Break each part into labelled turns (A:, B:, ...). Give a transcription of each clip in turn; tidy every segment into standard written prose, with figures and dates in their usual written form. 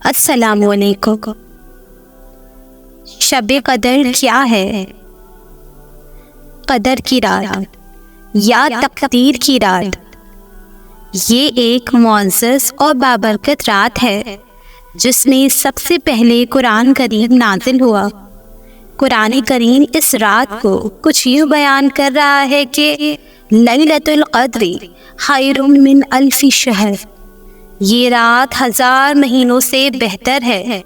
A: السلام علیکم۔ شب قدر کیا ہے؟ قدر کی رات یا تقدیر کی رات، یہ ایک معزز اور بابرکت رات ہے جس میں سب سے پہلے قرآن کریم نازل ہوا۔ قرآن کریم اس رات کو کچھ یوں بیان کر رہا ہے کہ لیلۃ القدر خیر من الف شہر، یہ رات 1000 مہینوں سے بہتر ہے۔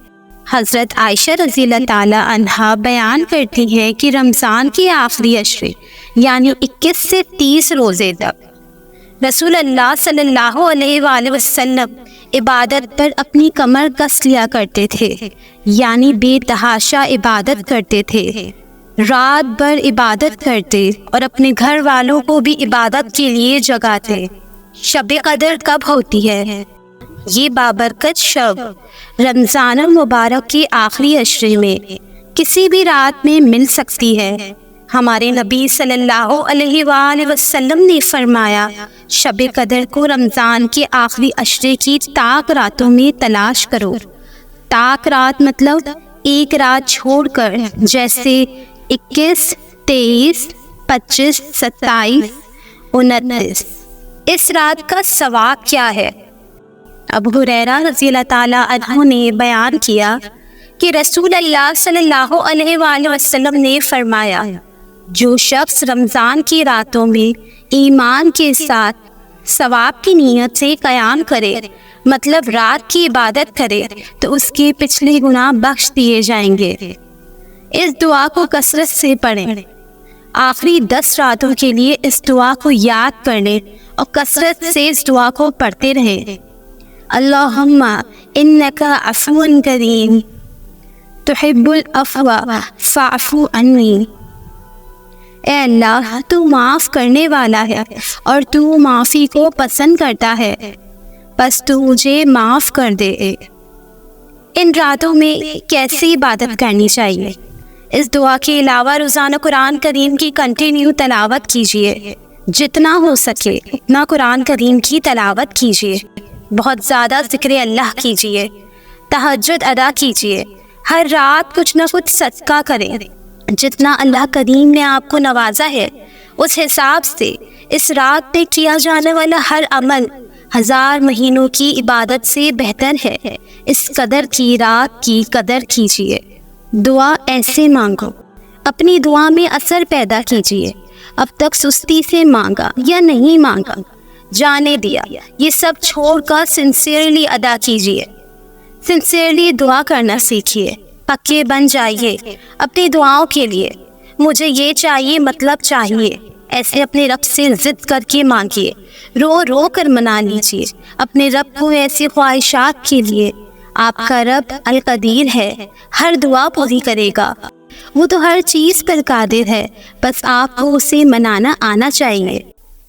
A: حضرت عائشہ رضی اللہ تعالی عنہا بیان کرتی ہے کہ رمضان کے آخری عشرے یعنی 21 سے 30 روزے تک رسول اللہ صلی اللہ علیہ وآلہ وسلم عبادت پر اپنی کمر کس لیا کرتے تھے، یعنی بے تحاشا عبادت کرتے تھے، رات بھر عبادت کرتے اور اپنے گھر والوں کو بھی عبادت کے لیے جگاتے۔ شب قدر کب ہوتی ہے؟ یہ بابرکت شب رمضان المبارک کے آخری عشرے میں کسی بھی رات میں مل سکتی ہے۔ ہمارے نبی صلی اللہ علیہ وآلہ وسلم نے فرمایا، شب قدر کو رمضان کے آخری عشرے کی تاک راتوں میں تلاش کرو۔ تاک رات مطلب ایک رات چھوڑ کر، جیسے 21، 23، 25، 27، 29۔ اس رات کا ثواب کیا ہے؟ ابو ہریرہ رضی اللہ تعالیٰ عنہ نے بیان کیا کہ رسول اللہ صلی اللہ علیہ وآلہ وسلم نے فرمایا، جو شخص رمضان کی راتوں میں ایمان کے ساتھ ثواب کی نیت سے قیام کرے، مطلب رات کی عبادت کرے، تو اس کے پچھلے گناہ بخش دیے جائیں گے۔ اس دعا کو کثرت سے پڑھیں۔ آخری 10 راتوں کے لیے اس دعا کو یاد کرنے اور کثرت سے اس دعا کو پڑھتے رہیں۔ اللہم انک عفو کریم تحب العفو فاعف عنی، اے اللہ تو معاف کرنے والا ہے اور تو معافی کو پسند کرتا ہے، بس تو مجھے معاف کر دے۔ ان راتوں میں کیسی عبادت کرنی چاہیے؟ اس دعا کے علاوہ روزانہ قرآن کریم کی کنٹینیو تلاوت کیجیے، جتنا ہو سکے اتنا قرآن کریم کی تلاوت کیجیے، بہت زیادہ ذکر اللہ کیجیے، تہجد ادا کیجیے، ہر رات کچھ نہ کچھ صدقہ کریں۔ جتنا اللہ کریم نے آپ کو نوازا ہے اس حساب سے اس رات میں کیا جانے والا ہر عمل 1000 مہینوں کی عبادت سے بہتر ہے۔ اس قدر کی رات کی قدر کیجیے۔ دعا ایسے مانگو، اپنی دعا میں اثر پیدا کیجیے۔ اب تک سستی سے مانگا یا نہیں مانگا، جانے دیا، یہ سب چھوڑ کر سنسیئرلی ادا کیجیے۔ سنسیئرلی دعا کرنا سیکھیے، پکے بن جائیے اپنی دعاؤں کے لیے۔ مجھے یہ چاہیے مطلب چاہیے، ایسے اپنے رب سے ضد کر کے مانگیے، رو رو کر منا لیجیے اپنے رب کو ایسی خواہشات کے لیے۔ آپ کا رب القدیر ہے، ہر دعا پوری کرے گا، وہ تو ہر چیز پر قادر ہے، بس آپ کو اسے منانا آنا چاہیے۔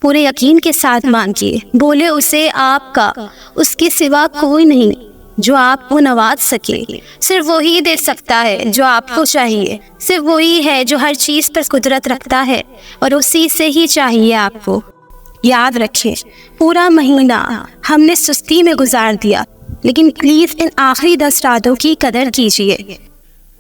A: پورے یقین کے ساتھ مانگیے، بولے اسے آپ کا اس کے سوا کوئی نہیں جو آپ کو نواز سکے، صرف وہی دے سکتا ہے جو آپ کو چاہیے، صرف وہی ہے جو ہر چیز پر قدرت رکھتا ہے اور اسی سے ہی چاہیے آپ کو۔ یاد رکھیں، پورا مہینہ ہم نے سستی میں گزار دیا، لیکن پلیز ان آخری 10 راتوں کی قدر کیجیے،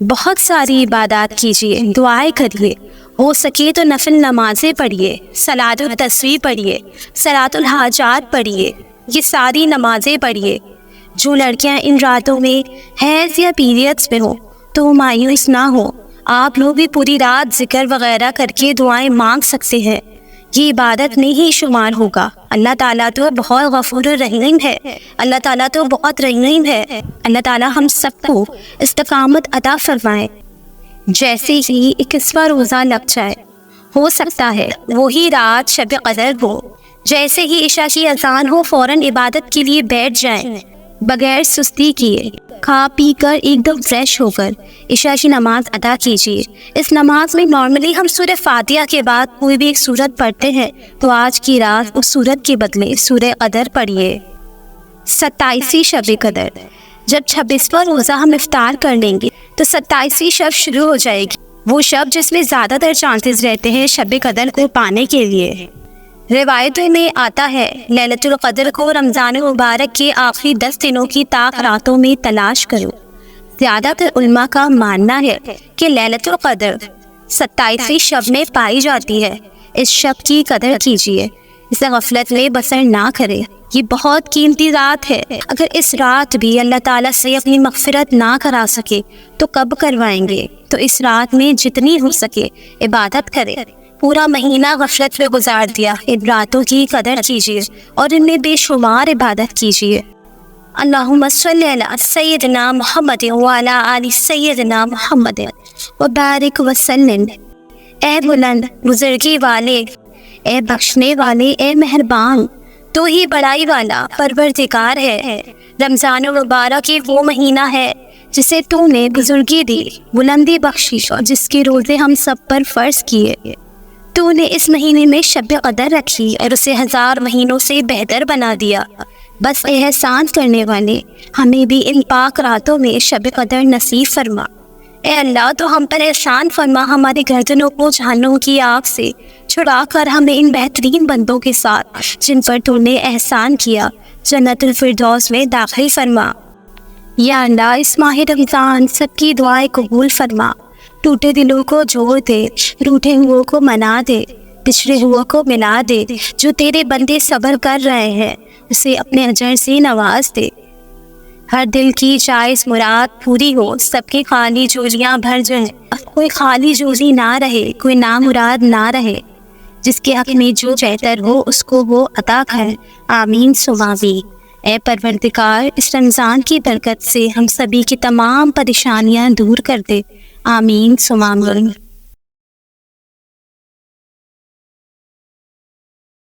A: بہت ساری عبادات کیجیے، دعائیں کریے، ہو سکے تو نفل نمازیں پڑھیے، صلاۃ التسبیح پڑھیے، صلاۃ الحاجات پڑھیے، یہ ساری نمازیں پڑھیے۔ جو لڑکیاں ان راتوں میں حیض یا پیریڈس میں ہو تو مایوس نہ ہو، آپ لوگ بھی پوری رات ذکر وغیرہ کر کے دعائیں مانگ سکتے ہیں، یہ عبادت میں ہی شمار ہوگا۔ اللہ تعالیٰ تو بہت غفور الرحیم ہے، اللہ تعالیٰ تو بہت رحیم ہے۔ اللہ تعالیٰ ہم سب کو استقامت عطا فرمائے۔ جیسے ہی 21واں روزہ لگ جائے، ہو سکتا ہے وہی رات شب قدر ہو، جیسے ہی عشاء کی اذان ہو فوراً عبادت کے لیے بیٹھ جائیں، بغیر سستی کیے، کھا پی کر ایک دم فریش ہو کر عشاء کی نماز ادا کیجیے۔ اس نماز میں نارملی ہم سورہ فاتحہ کے بعد کوئی بھی ایک سورت پڑھتے ہیں، تو آج کی رات اس سورت کے بدلے سورہ قدر پڑھیے۔ 27ویں شب قدر، جب 26واں روزہ ہم افطار کر لیں گے تو 27ویں شب شروع ہو جائے گی، وہ شب جس میں زیادہ تر چانسز رہتے ہیں شب قدر کو پانے کے لیے۔ روایتوں میں آتا ہے لیلۃ القدر کو رمضان مبارک کے آخری 10 دنوں کی طاق راتوں میں تلاش کرو۔ زیادہ تر علماء کا ماننا ہے کہ لیلۃ القدر 27ویں شب میں پائی جاتی ہے۔ اس شب کی قدر کیجیے، اسے غفلت میں بسر نہ کرے۔ یہ بہت قیمتی رات ہے، اگر اس رات بھی اللہ تعالیٰ سے اپنی مغفرت نہ کرا سکے تو کب کروائیں گے؟ تو اس رات میں جتنی ہو سکے عبادت کرے۔ پورا مہینہ غفلت میں گزار دیا، ان راتوں کی قدر کیجیے اور ان میں بے شمار عبادت کیجیے۔ اللہم صلی علی سیدنا محمد وعلی آل سیدنا محمد وبارک وسلم۔ اے بلند بزرگی والے، اے بخشنے والے، اے مہربان، تو ہی بڑائی والا پروردگار ہے۔ رمضان مبارک کی وہ مہینہ ہے جسے تو نے بزرگی دی، بلندی بخشی اور جس کے روزے ہم سب پر فرض کیے۔ تو نے اس مہینے میں شب قدر رکھی اور اسے 1000 مہینوں سے بہتر بنا دیا۔ بس احسان کرنے والے، ہمیں بھی ان پاک راتوں میں شب قدر نصیب فرما۔ اے اللہ، تو ہم پر احسان فرما، ہماری گردنوں کو جہنم کی آگ سے چھڑا کر ہمیں ان بہترین بندوں کے ساتھ جن پر تو نے احسان کیا جنت الفردوس میں داخل فرما۔ یا اللہ، اس ماہ رمضان سب کی دعائیں قبول فرما، ٹوٹے دلوں کو جوڑ دے، روٹھے ہوا کو منا دے، بچھڑے ہوا کو ملا دے۔ جو تیرے بندے صبر کر رہے ہیں اسے اپنے اجر سے نواز دے۔ ہر دل کی جائز مراد پوری ہو، سب کی خالی جولیاں بھر جائیں، کوئی خالی جولی نہ رہے، کوئی نامراد نہ رہے۔ جس کے حق میں جو بہتر ہو اس کو وہ عطا کر، آمین ثم آمین۔ اے پروردگار، اس رمضان کی برکت سے ہم سبھی کی تمام پریشانیاں دور کر دے، آمین ثم آمین۔